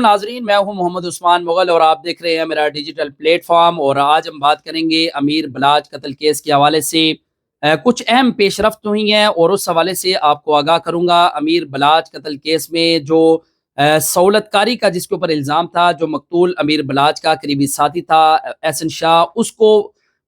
ناظرین، میں ہوں محمد عثمان مغل اور آپ دیکھ رہے ہیں میرا ڈیجیٹل پلیٹ فارم۔ اور آج ہم بات کریں گے امیر بلاج قتل کیس کے حوالے سے کچھ اہم پیش رفت ہوئی ہیں اور اس حوالے سے آپ کو آگاہ کروں گا۔ امیر بلاج قتل کیس میں جو سہولت کاری کا جس کے اوپر الزام تھا، جو مقتول امیر بلاج کا قریبی ساتھی تھا احسن شاہ، اس کو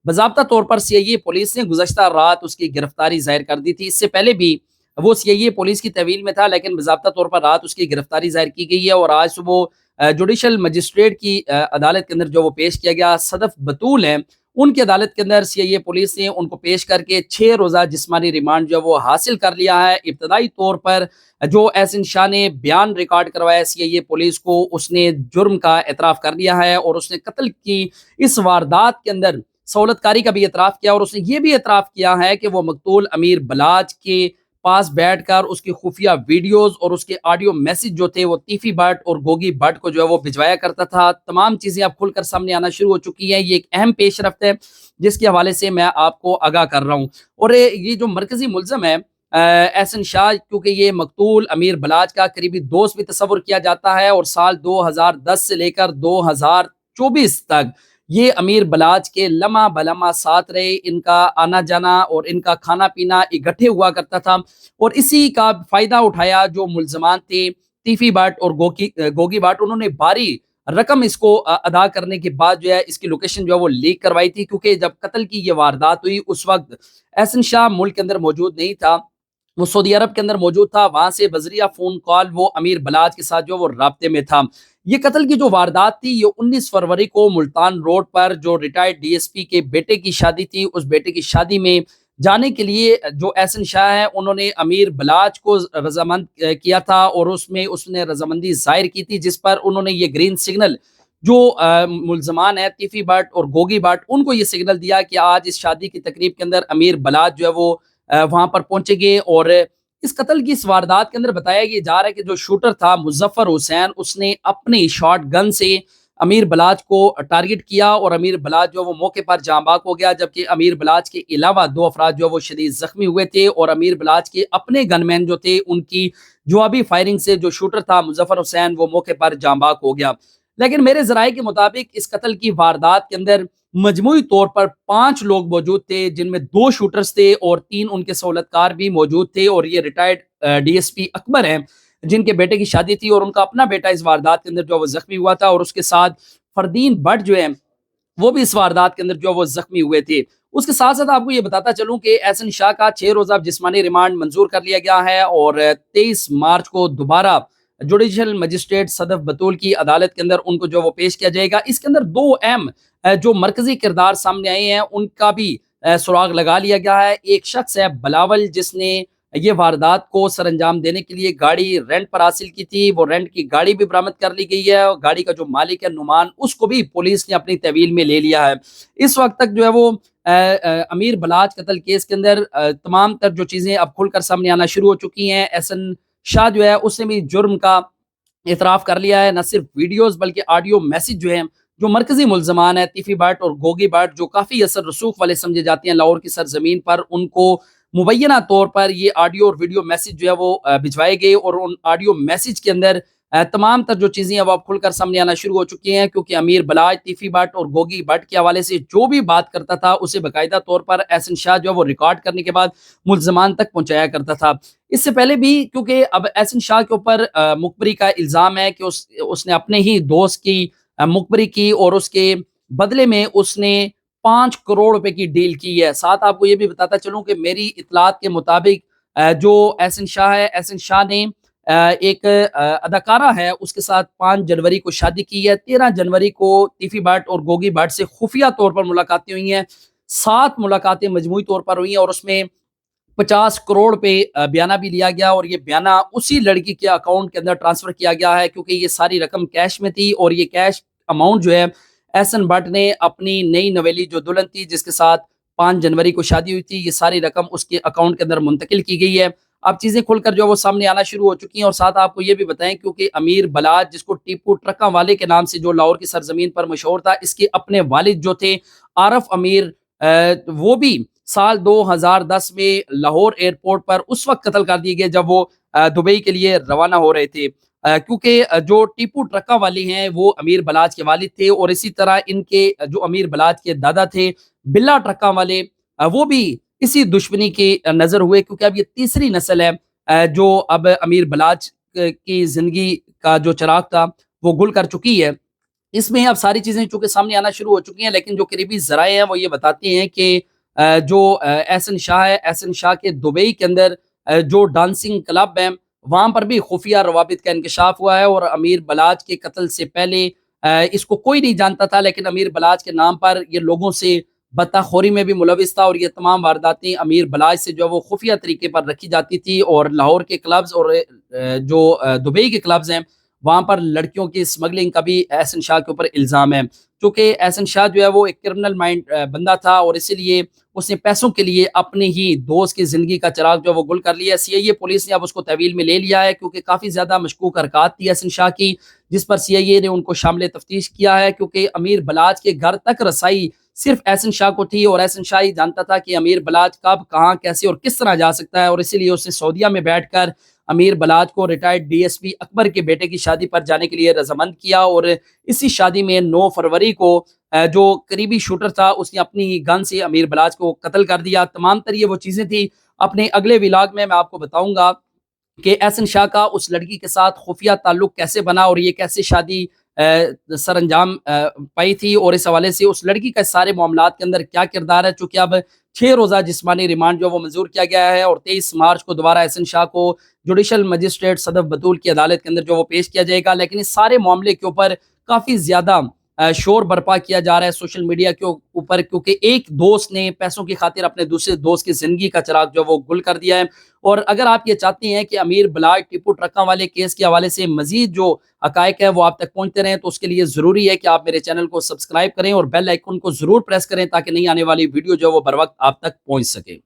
باضابطہ طور پر سی آئی اے پولیس نے گزشتہ رات اس کی گرفتاری ظاہر کر دی تھی۔ اس سے پہلے بھی وہ سی آئی اے پولیس کی تحویل میں تھا، لیکن باضابطہ طور پر رات اس کی گرفتاری ظاہر کی گئی ہے اور آج صبح جوڈیشل مجسٹریٹ کی عدالت کے اندر جو وہ پیش کیا گیا۔ صدف بطول ہیں، ان کی عدالت کے اندر سی آئی اے پولیس نے ان کو پیش کر کے 6 روزہ جسمانی ریمانڈ جو وہ حاصل کر لیا ہے۔ ابتدائی طور پر جو احسن شاہ نے بیان ریکارڈ کروایا سی آئی اے پولیس کو، اس نے جرم کا اعتراف کر لیا ہے اور اس نے قتل کی اس واردات کے اندر سہولت کاری کا بھی اعتراف کیا، اور اس نے یہ بھی اعتراف کیا ہے کہ وہ مقتول امیر بلاج کے پاس بیٹھ کر اس کی خفیہ ویڈیوز اور اس کے آڈیو میسج جو تھے وہ تیفی بٹ اور گوگی بٹ کو جو ہے وہ بھجوایا کرتا تھا۔ تمام چیزیں اب کھل کر سامنے آنا شروع ہو چکی ہیں۔ یہ ایک اہم پیش رفت ہے جس کے حوالے سے میں آپ کو آگاہ کر رہا ہوں۔ اور یہ جو مرکزی ملزم ہے احسن شاہ، کیونکہ یہ مقتول امیر بلاج کا قریبی دوست بھی تصور کیا جاتا ہے، اور سال 2010 سے لے کر 2024 تک یہ امیر بلاج کے لمحہ بلمحہ ساتھ رہے۔ ان کا آنا جانا اور ان کا کھانا پینا اکٹھے ہوا کرتا تھا، اور اسی کا فائدہ اٹھایا جو ملزمان تھے تیفی بٹ اور گوگی بٹ۔ انہوں نے بھاری رقم اس کو ادا کرنے کے بعد جو ہے اس کی لوکیشن جو ہے وہ لیک کروائی تھی، کیونکہ جب قتل کی یہ واردات ہوئی اس وقت احسن شاہ ملک کے اندر موجود نہیں تھا، وہ سعودی عرب کے اندر موجود تھا۔ وہاں سے بذریعہ فون کال وہ امیر بلاج کے ساتھ جو وہ رابطے میں تھا۔ یہ قتل کی جو واردات تھی یہ 19 فروری کو ملتان روڈ پر جو ریٹائرڈ ڈی ایس پی کے بیٹے کی شادی تھی، اس بیٹے کی شادی میں جانے کے لیے جو احسن شاہ ہے انہوں نے امیر بلاج کو رضامند کیا تھا، اور اس نے رضامندی ظاہر کی تھی، جس پر انہوں نے یہ گرین سگنل جو ملزمان ہیں تیفی بٹ اور گوگی بٹ، ان کو یہ سگنل دیا کہ آج اس شادی کی تقریب کے اندر امیر بلاج جو ہے وہ وہاں پر پہنچے گے۔ اور اس قتل کی اس واردات کے اندر بتایا یہ جا رہا ہے کہ جو شوٹر تھا مظفر حسین، اس نے اپنی شارٹ گن سے امیر بلاج کو ٹارگٹ کیا، اور امیر بلاج جو وہ موقع پر جاں بحق ہو گیا، جبکہ امیر بلاج کے علاوہ 2 افراد جو وہ شدید زخمی ہوئے تھے، اور امیر بلاج کے اپنے گن مین جو تھے ان کی جوابی فائرنگ سے جو شوٹر تھا مظفر حسین وہ موقع پر جاں بحق ہو گیا۔ لیکن میرے ذرائع کے مطابق اس قتل کی واردات کے اندر مجموعی طور پر 5 لوگ موجود تھے، جن میں 2 شوٹرز تھے اور 3 ان کے سہولت کار بھی موجود تھے، اور یہ ریٹائرڈ ڈی ایس پی اکبر ہیں جن کے بیٹے کی شادی تھی، اور ان کا اپنا بیٹا اس واردات کے اندر جو وہ زخمی ہوا تھا، اور اس کے ساتھ فردین بٹ جو ہیں وہ بھی اس واردات کے اندر جو وہ زخمی ہوئے تھے۔ اس کے ساتھ ساتھ آپ کو یہ بتاتا چلوں کہ احسن شاہ کا 6 روزہ جسمانی ریمانڈ منظور کر لیا گیا ہے، اور 23 مارچ کو دوبارہ جوڈیشل مجسٹریٹ صدف بطول کی عدالت کے اندر ان کو جو وہ پیش کیا جائے گا۔ اس کے اندر 2 اہم جو مرکزی کردار سامنے آئے ہیں ان کا بھی سراغ لگا لیا گیا ہے۔ ایک شخص ہے بلاول، جس نے یہ واردات کو سر انجام دینے کے لیے گاڑی رینٹ پر حاصل کی تھی، وہ رینٹ کی گاڑی بھی برآمد کر لی گئی ہے، اور گاڑی کا جو مالک ہے نعمان، اس کو بھی پولیس نے اپنی تحویل میں لے لیا ہے۔ اس وقت تک جو ہے وہ امیر بلاج قتل کیس کے اندر تمام تر جو چیزیں اب کھل کر سامنے آنا شروع ہو چکی ہیں۔ احسن شاہ جو ہے اس نے بھی جرم کا اعتراف کر لیا ہے، نہ صرف ویڈیوز بلکہ آڈیو میسج جو ہیں جو مرکزی ملزمان ہیں تیفی بٹ اور گوگی بٹ، جو کافی اثر رسوخ والے سمجھے جاتے ہیں لاہور کی سرزمین پر، ان کو مبینہ طور پر یہ آڈیو اور ویڈیو میسج جو ہے وہ بھجوائے گئے، اور ان آڈیو میسج کے اندر تمام تر جو چیزیں اب کھل کر سامنے آنا شروع ہو چکی ہیں، کیونکہ امیر بلاج تیفی بٹ اور گوگی بٹ کے حوالے سے جو بھی بات کرتا تھا اسے باقاعدہ طور پر احسن شاہ جو ہے وہ ریکارڈ کرنے کے بعد ملزمان تک پہنچایا کرتا تھا۔ اس سے پہلے بھی کیونکہ اب احسن شاہ کے اوپر مخبری کا الزام ہے کہ اس نے اپنے ہی دوست کی مخبری کی، اور اس کے بدلے میں اس نے 5 کروڑ روپے کی ڈیل کی ہے۔ ساتھ آپ کو یہ بھی بتاتا چلوں کہ میری اطلاعات کے مطابق جو احسن شاہ ہے، احسن شاہ نے ایک اداکارہ ہے اس کے ساتھ 5 جنوری کو شادی کی ہے۔ 13 جنوری کو تیفی بٹ اور گوگی بٹ سے خفیہ طور پر ملاقاتیں ہوئی ہیں، 7 ملاقاتیں مجموعی طور پر ہوئی ہیں، اور اس میں 50 کروڑ پہ بیانہ بھی لیا گیا، اور یہ بیانہ اسی لڑکی کے اکاؤنٹ کے اندر ٹرانسفر کیا گیا ہے، کیونکہ یہ ساری رقم کیش میں تھی، اور یہ کیش اماؤنٹ جو ہے احسن بٹ نے اپنی نئی نویلی جو دلہن تھی جس کے ساتھ 5 جنوری کو شادی ہوئی تھی، یہ ساری رقم اس کے اکاؤنٹ کے اندر منتقل کی گئی ہے۔ اب چیزیں کھل کر جو وہ سامنے آنا شروع ہو چکی ہیں، اور ساتھ آپ کو یہ بھی بتائیں کیونکہ امیر بلاج جس کو ٹیپو ٹرکاں والے کے نام سے جو لاہور کی سرزمین پر مشہور تھا، اس کے اپنے والد جو تھے عارف امیر، وہ بھی سال 2010 میں لاہور ایئرپورٹ پر اس وقت قتل کر دیے گئے جب وہ دبئی کے لیے روانہ ہو رہے تھے۔ کیونکہ جو ٹیپو ٹرکا والے ہیں وہ امیر بلاچ کے والد تھے، اور اسی طرح ان کے جو امیر بلاچ کے دادا تھے بلا ٹرکا والے، وہ بھی اسی دشمنی کے نظر ہوئے، کیونکہ اب یہ تیسری نسل ہے جو اب امیر بلاچ کی زندگی کا جو چراغ تھا وہ گل کر چکی ہے۔ اس میں اب ساری چیزیں چونکہ سامنے آنا شروع ہو چکی ہیں، لیکن جو قریبی ذرائع ہیں وہ یہ بتاتے ہیں کہ جو احسن شاہ ہے، احسن شاہ کے دبئی کے اندر جو ڈانسنگ کلب ہیں وہاں پر بھی خفیہ روابط کا انکشاف ہوا ہے، اور امیر بلاچ کے قتل سے پہلے اس کو کوئی نہیں جانتا تھا، لیکن امیر بلاچ کے نام پر یہ لوگوں سے بطخوری میں بھی ملوث تھا، اور یہ تمام وارداتیں امیر بلاچ سے جو وہ خفیہ طریقے پر رکھی جاتی تھی، اور لاہور کے کلبز اور جو دبئی کے کلبز ہیں وہاں پر لڑکیوں کی اسمگلنگ کا بھی احسن شاہ کے اوپر الزام ہے، چونکہ احسن شاہ جو ہے وہ ایک کرمنل مائنڈ بندہ تھا، اور اسی لیے اس نے پیسوں کے لیے اپنے ہی دوست کی زندگی کا چراغ جو ہے وہ گل کر لیا۔ سی آئی اے پولیس نے اب اس کو تحویل میں لے لیا ہے، کیونکہ کافی زیادہ مشکوک حرکات تھی احسن شاہ کی، جس پر سی آئی اے نے ان کو شامل تفتیش کیا ہے، کیونکہ امیر بلاچ کے گھر تک رسائی صرف احسن شاہ کو تھی، اور احسن شاہ ہی جانتا تھا کہ امیر بلاچ کب کہاں کیسے اور کس طرح جا سکتا ہے، اور اسی لیے اس نے سعودیہ میں بیٹھ کر امیر بلاچ کو ریٹائرڈ ڈی ایس پی اکبر کے بیٹے کی شادی پر جانے کے لیے رضامند کیا، اور اسی شادی میں 9 فروری کو جو قریبی شوٹر تھا اس نے اپنی گن سے امیر بلاچ کو قتل کر دیا۔ تمام تر یہ وہ چیزیں تھیں۔ اپنے اگلے ولاگ میں آپ کو بتاؤں گا کہ احسن شاہ کا اس لڑکی کے ساتھ خفیہ تعلق کیسے بنا، اور یہ کیسے شادی سر انجام پائی تھی، اور اس حوالے سے اس لڑکی کا سارے معاملات کے اندر کیا کردار ہے، چونکہ اب 6 روزہ جسمانی ریمانڈ جو وہ منظور کیا گیا ہے، اور 23 مارچ کو دوبارہ احسن شاہ کو جوڈیشل مجسٹریٹ صدف بطول کی عدالت کے اندر جو وہ پیش کیا جائے گا۔ لیکن اس سارے معاملے کے اوپر کافی زیادہ شور برپا کیا جا رہا ہے سوشل میڈیا کے اوپر، کیونکہ ایک دوست نے پیسوں کی خاطر اپنے دوسرے دوست کی زندگی کا چراغ جو وہ گل کر دیا ہے۔ اور اگر آپ یہ چاہتے ہیں کہ امیر بلاچ ٹیپو ٹرکاں والے کیس کے حوالے سے مزید جو حقائق ہے وہ آپ تک پہنچتے رہیں، تو اس کے لیے ضروری ہے کہ آپ میرے چینل کو سبسکرائب کریں اور بیل آئیکن کو ضرور پریس کریں، تاکہ نئی آنے والی ویڈیو جو وہ بر وقت آپ تک پہنچ سکے۔